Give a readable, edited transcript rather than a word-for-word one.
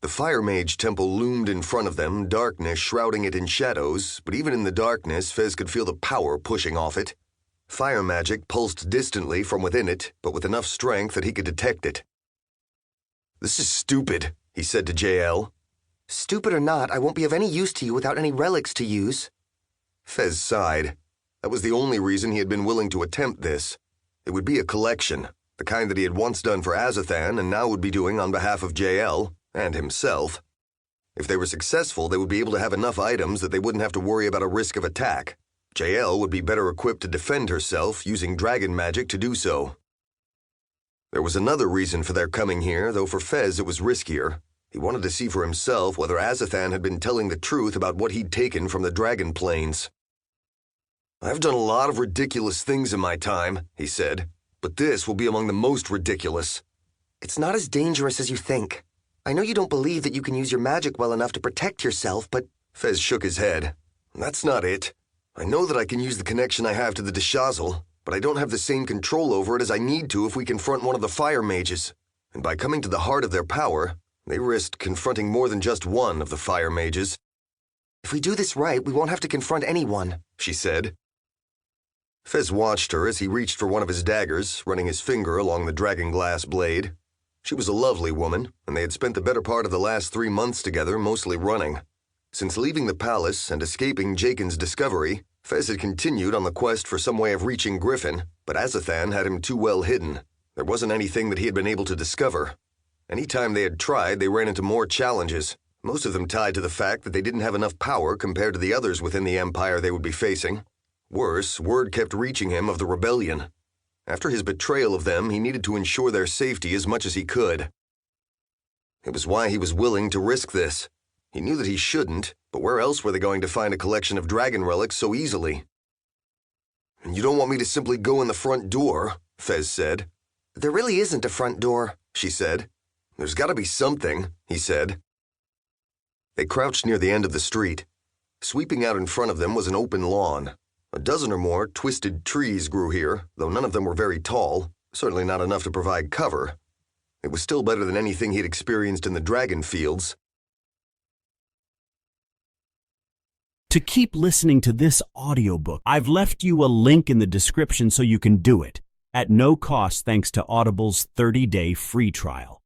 The Fire Mage Temple loomed in front of them, darkness shrouding it in shadows, but even in the darkness, Fez could feel the power pushing off it. Fire magic pulsed distantly from within it, but with enough strength that he could detect it. "This is stupid," he said to JL. "Stupid or not, I won't be of any use to you without any relics to use." Fez sighed. That was the only reason he had been willing to attempt this. It would be a collection, the kind that he had once done for Azathan and now would be doing on behalf of JL and himself. If they were successful, they would be able to have enough items that they wouldn't have to worry about a risk of attack. JL would be better equipped to defend herself, using dragon magic to do so. There was another reason for their coming here, though for Fez it was riskier. He wanted to see for himself whether Azathan had been telling the truth about what he'd taken from the Dragon Plains. "I've done a lot of ridiculous things in my time," he said, "but this will be among the most ridiculous." "It's not as dangerous as you think. I know you don't believe that you can use your magic well enough to protect yourself, but—" Fez shook his head. "That's not it. I know that I can use the connection I have to the Deshazel, but I don't have the same control over it as I need to if we confront one of the fire mages. And by coming to the heart of their power, they risked confronting more than just one of the fire mages." "If we do this right, we won't have to confront anyone," she said. Fez watched her as he reached for one of his daggers, running his finger along the dragonglass blade. She was a lovely woman, and they had spent the better part of the last 3 months together, mostly running. Since leaving the palace and escaping Jaken's discovery, Fez had continued on the quest for some way of reaching Griffin, but Azathan had him too well hidden. There wasn't anything that he had been able to discover. Any time they had tried, they ran into more challenges, most of them tied to the fact that they didn't have enough power compared to the others within the Empire they would be facing. Worse, word kept reaching him of the rebellion. After his betrayal of them, he needed to ensure their safety as much as he could. It was why he was willing to risk this. He knew that he shouldn't, but where else were they going to find a collection of dragon relics so easily? "And you don't want me to simply go in the front door," Fez said. "There really isn't a front door," she said. "There's got to be something," he said. They crouched near the end of the street. Sweeping out in front of them was an open lawn. A dozen or more twisted trees grew here, though none of them were very tall, certainly not enough to provide cover. It was still better than anything he'd experienced in the dragon fields. To keep listening to this audiobook, I've left you a link in the description so you can do it, at no cost thanks to Audible's 30-day free trial.